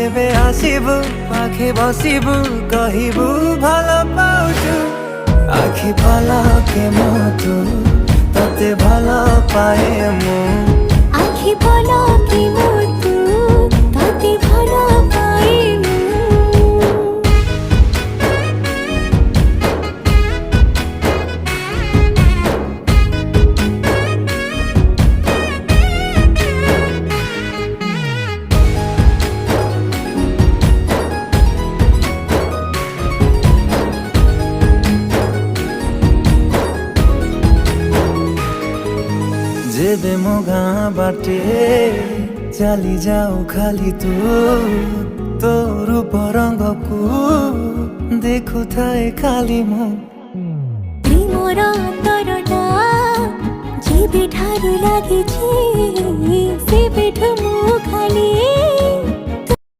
যেবে আসিবু পাখে বসিবু কহিবু ভাল পাউছু আখি পলকে মতু ততে ভাল পায়ে মু আখি পলকে মতু ততে ভাল পায়ে মু जेबे मो गाँ बाटे चली जाऊ खाली तू तो रूप रंग को देखु थाए खाली मु प्रेमर अंतरटा जेबे ठारू लागिछि सेबेठु मु खाली